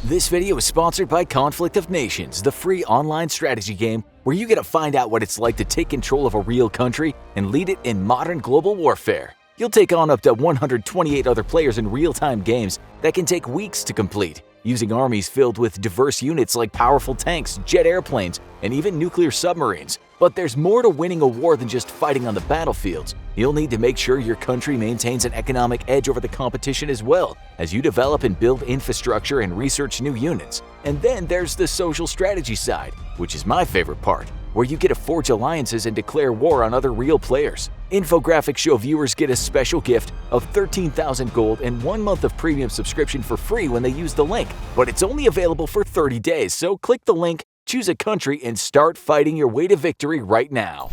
This video is sponsored by Conflict of Nations, the free online strategy game where you get to find out what it's like to take control of a real country and lead it in modern global warfare. You'll take on up to 128 other players in real-time games that can take weeks to complete, using armies filled with diverse units like powerful tanks, jet airplanes, and even nuclear submarines. But there's more to winning a war than just fighting on the battlefields. You'll need to make sure your country maintains an economic edge over the competition as well, as you develop and build infrastructure and research new units. And then there's the social strategy side, which is my favorite part, where you get to forge alliances and declare war on other real players. Infographics show viewers get a special gift of 13,000 gold and 1 month of premium subscription for free when they use the link, but it's only available for 30 days, so click the link, choose a country, and start fighting your way to victory right now.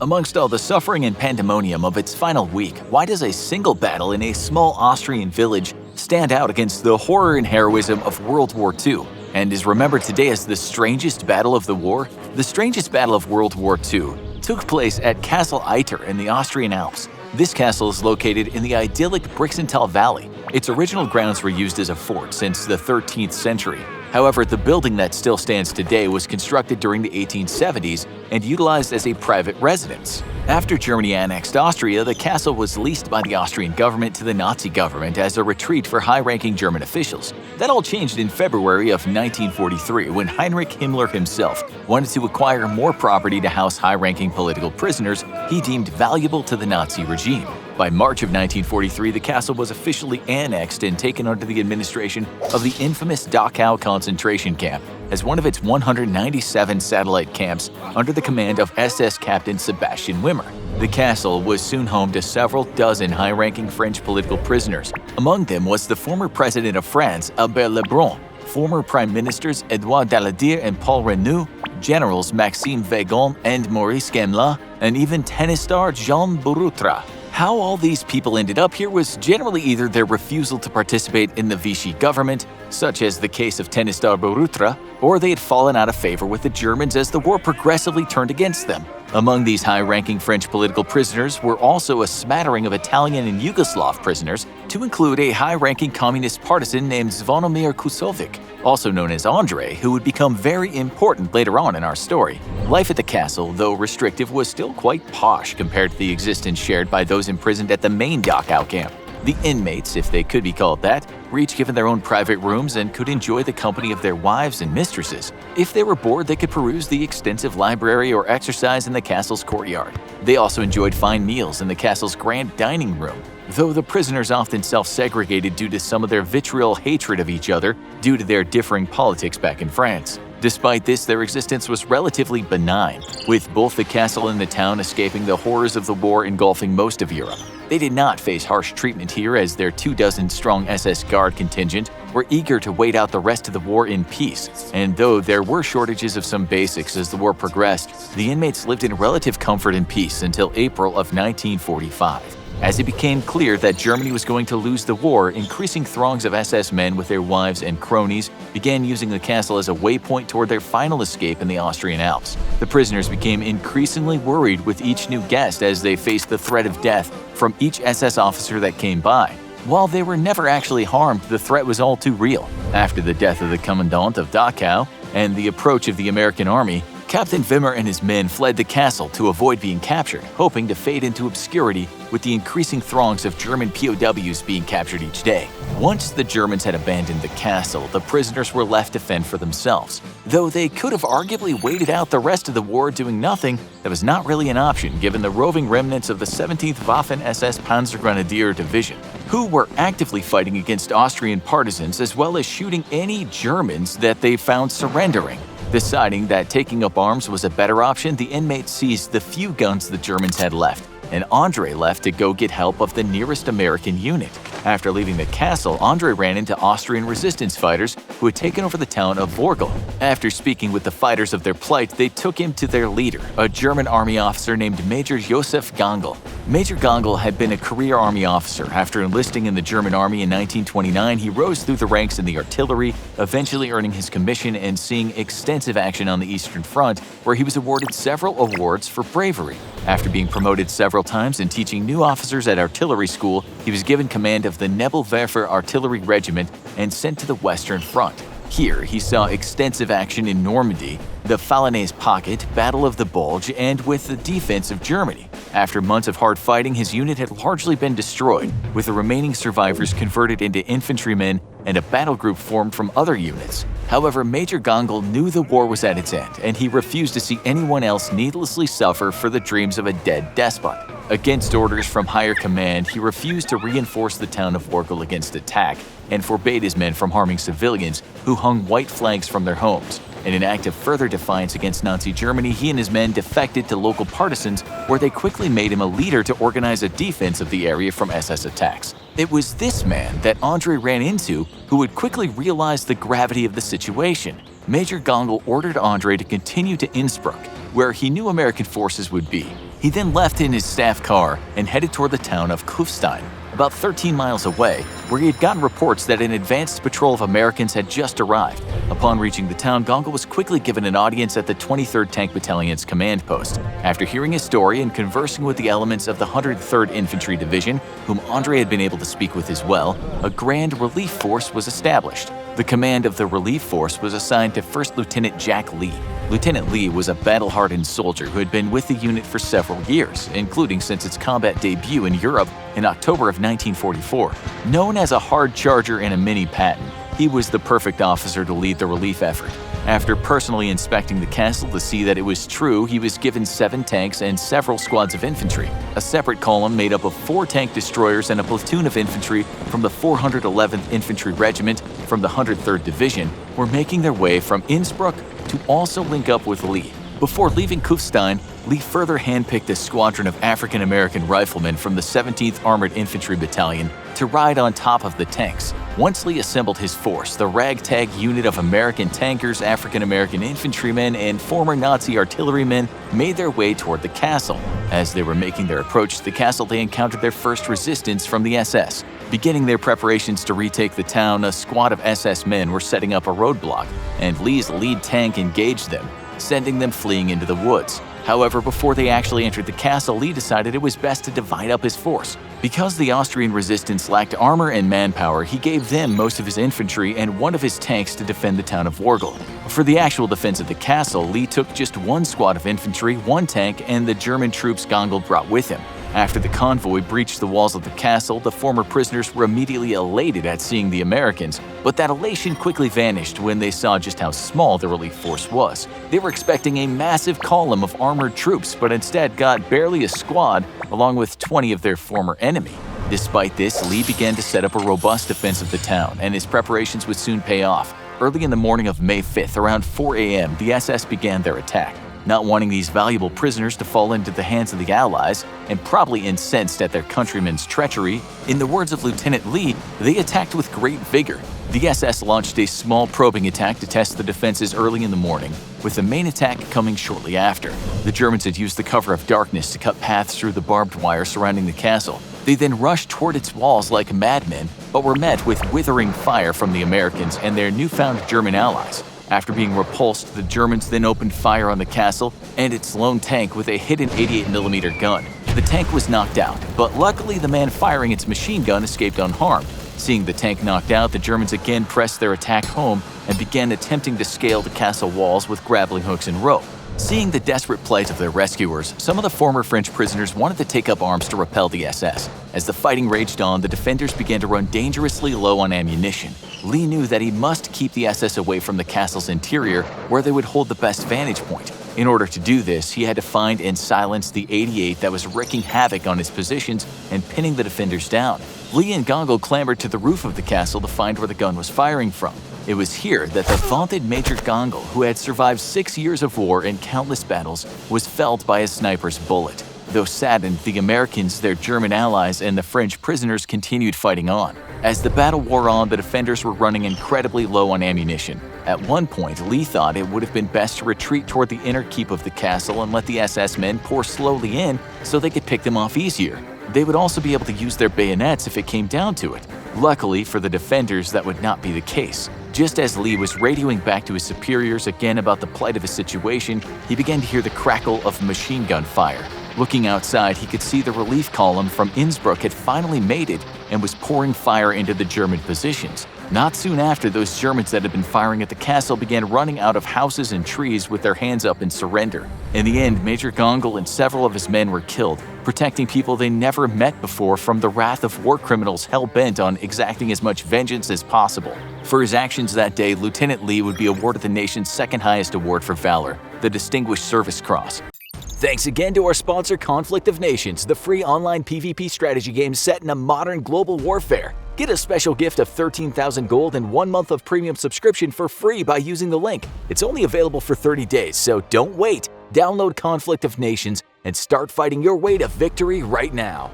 Amongst all the suffering and pandemonium of its final week, why does a single battle in a small Austrian village stand out against the horror and heroism of World War II, and is remembered today as the strangest battle of the war? The strangest battle of World War II took place at Castle Eiter in the Austrian Alps. This castle is located in the idyllic Brixental Valley. Its original grounds were used as a fort since the 13th century. However, the building that still stands today was constructed during the 1870s and utilized as a private residence. After Germany annexed Austria, the castle was leased by the Austrian government to the Nazi government as a retreat for high-ranking German officials. That all changed in February of 1943 when Heinrich Himmler himself wanted to acquire more property to house high-ranking political prisoners he deemed valuable to the Nazi regime. By March of 1943, the castle was officially annexed and taken under the administration of the infamous Dachau concentration camp as one of its 197 satellite camps under the command of SS Captain Sebastian Wimmer. The castle was soon home to several dozen high-ranking French political prisoners. Among them was the former president of France, Albert Lebrun, former prime ministers Edouard Daladier and Paul Renaud, generals Maxime Weygand and Maurice Gamelin, and even tennis star Jean Bourroutra. How all these people ended up here was generally either their refusal to participate in the Vichy government, such as the case of tennis star Bourroutra, or they had fallen out of favor with the Germans as the war progressively turned against them. Among these high-ranking French political prisoners were also a smattering of Italian and Yugoslav prisoners, to include a high-ranking communist partisan named Zvonimir Kusovic, also known as Andre, who would become very important later on in our story. Life at the castle, though restrictive, was still quite posh compared to the existence shared by those imprisoned at the main Dachau camp. The inmates, if they could be called that, were each given their own private rooms and could enjoy the company of their wives and mistresses. If they were bored, they could peruse the extensive library or exercise in the castle's courtyard. They also enjoyed fine meals in the castle's grand dining room, though the prisoners often self-segregated due to some of their vitriol hatred of each other due to their differing politics back in France. Despite this, their existence was relatively benign, with both the castle and the town escaping the horrors of the war engulfing most of Europe. They did not face harsh treatment here, as their 24-strong SS Guard contingent were eager to wait out the rest of the war in peace, and though there were shortages of some basics as the war progressed, the inmates lived in relative comfort and peace until April of 1945. As it became clear that Germany was going to lose the war, increasing throngs of SS men with their wives and cronies began using the castle as a waypoint toward their final escape in the Austrian Alps. The prisoners became increasingly worried with each new guest as they faced the threat of death from each SS officer that came by. While they were never actually harmed, the threat was all too real. After the death of the commandant of Dachau and the approach of the American army, Captain Wimmer and his men fled the castle to avoid being captured, hoping to fade into obscurity with the increasing throngs of German POWs being captured each day. Once the Germans had abandoned the castle, the prisoners were left to fend for themselves. Though they could have arguably waited out the rest of the war doing nothing, that was not really an option given the roving remnants of the 17th Waffen-SS Panzergrenadier Division, who were actively fighting against Austrian partisans as well as shooting any Germans that they found surrendering. Deciding that taking up arms was a better option, the inmates seized the few guns the Germans had left, and Andre left to go get help of the nearest American unit. After leaving the castle, Andre ran into Austrian resistance fighters who had taken over the town of Vorgl. After speaking with the fighters of their plight, they took him to their leader, a German army officer named Major Josef Gangl. Major Gangl had been a career army officer. After enlisting in the German army in 1929, he rose through the ranks in the artillery, eventually earning his commission and seeing extensive action on the Eastern Front, where he was awarded several awards for bravery. After being promoted several times and teaching new officers at artillery school, he was given command of the Nebelwerfer Artillery Regiment and sent to the Western Front. Here, he saw extensive action in Normandy, the Falanese Pocket, Battle of the Bulge, and with the defense of Germany. After months of hard fighting, his unit had largely been destroyed, with the remaining survivors converted into infantrymen and a battle group formed from other units. However, Major Gongol knew the war was at its end, and he refused to see anyone else needlessly suffer for the dreams of a dead despot. Against orders from higher command, he refused to reinforce the town of Wargol against attack and forbade his men from harming civilians who hung white flags from their homes. In an act of further defiance against Nazi Germany, he and his men defected to local partisans, where they quickly made him a leader to organize a defense of the area from SS attacks. It was this man that Andre ran into who would quickly realize the gravity of the situation. Major Gongol ordered Andre to continue to Innsbruck, where he knew American forces would be. He then left in his staff car and headed toward the town of Kufstein, about 13 miles away, where he had gotten reports that an advanced patrol of Americans had just arrived. Upon reaching the town, Gongol was quickly given an audience at the 23rd Tank Battalion's command post. After hearing his story and conversing with the elements of the 103rd Infantry Division, whom Andre had been able to speak with as well, a grand relief force was established. The command of the relief force was assigned to 1st Lieutenant Jack Lee. Lieutenant Lee was a battle-hardened soldier who had been with the unit for several years, including since its combat debut in Europe in October of 1944. Known as a hard charger and a mini Patton, he was the perfect officer to lead the relief effort. After personally inspecting the castle to see that it was true, he was given 7 tanks and several squads of infantry. A separate column made up of 4 tank destroyers and a platoon of infantry from the 411th Infantry Regiment from the 103rd Division were making their way from Innsbruck to also link up with Lee. Before leaving Kufstein, Lee further handpicked a squadron of African-American riflemen from the 17th Armored Infantry Battalion to ride on top of the tanks. Once Lee assembled his force, the ragtag unit of American tankers, African-American infantrymen, and former Nazi artillerymen made their way toward the castle. As they were making their approach to the castle, they encountered their first resistance from the SS. Beginning their preparations to retake the town, a squad of SS men were setting up a roadblock, and Lee's lead tank engaged them, sending them fleeing into the woods. However, before they actually entered the castle, Lee decided it was best to divide up his force. Because the Austrian resistance lacked armor and manpower, he gave them most of his infantry and one of his tanks to defend the town of Wargol. For the actual defense of the castle, Lee took just 1 squad of infantry, 1 tank, and the German troops Gongol brought with him. After the convoy breached the walls of the castle, the former prisoners were immediately elated at seeing the Americans, but that elation quickly vanished when they saw just how small the relief force was. They were expecting a massive column of armored troops, but instead got barely a squad along with 20 of their former enemy. Despite this, Lee began to set up a robust defense of the town, and his preparations would soon pay off. Early in the morning of May 5th, around 4 a.m., the SS began their attack. Not wanting these valuable prisoners to fall into the hands of the Allies, and probably incensed at their countrymen's treachery, in the words of Lieutenant Lee, they attacked with great vigor. The SS launched a small probing attack to test the defenses early in the morning, with the main attack coming shortly after. The Germans had used the cover of darkness to cut paths through the barbed wire surrounding the castle. They then rushed toward its walls like madmen, but were met with withering fire from the Americans and their newfound German allies. After being repulsed, the Germans then opened fire on the castle and its lone tank with a hidden 88mm gun. The tank was knocked out, but luckily the man firing its machine gun escaped unharmed. Seeing the tank knocked out, the Germans again pressed their attack home and began attempting to scale the castle walls with grappling hooks and rope. Seeing the desperate plight of their rescuers, some of the former French prisoners wanted to take up arms to repel the SS. As the fighting raged on, the defenders began to run dangerously low on ammunition. Lee knew that he must keep the SS away from the castle's interior, where they would hold the best vantage point. In order to do this, he had to find and silence the 88 that was wreaking havoc on his positions and pinning the defenders down. Lee and Gongol clambered to the roof of the castle to find where the gun was firing from. It was here that the vaunted Major Gongol, who had survived 6 years of war and countless battles, was felled by a sniper's bullet. Though saddened, the Americans, their German allies, and the French prisoners continued fighting on. As the battle wore on, the defenders were running incredibly low on ammunition. At one point, Lee thought it would have been best to retreat toward the inner keep of the castle and let the SS men pour slowly in so they could pick them off easier. They would also be able to use their bayonets if it came down to it. Luckily for the defenders, that would not be the case. Just as Lee was radioing back to his superiors again about the plight of his situation, he began to hear the crackle of machine gun fire. Looking outside, he could see the relief column from Innsbruck had finally made it and was pouring fire into the German positions. Not soon after, those Germans that had been firing at the castle began running out of houses and trees with their hands up in surrender. In the end, Major Gongol and several of his men were killed, protecting people they never met before from the wrath of war criminals hell-bent on exacting as much vengeance as possible. For his actions that day, Lieutenant Lee would be awarded the nation's second highest award for valor, the Distinguished Service Cross. Thanks again to our sponsor Conflict of Nations, the free online PvP strategy game set in a modern global warfare. Get a special gift of 13,000 gold and 1 month of premium subscription for free by using the link. It's only available for 30 days, so don't wait. Download Conflict of Nations and start fighting your way to victory right now.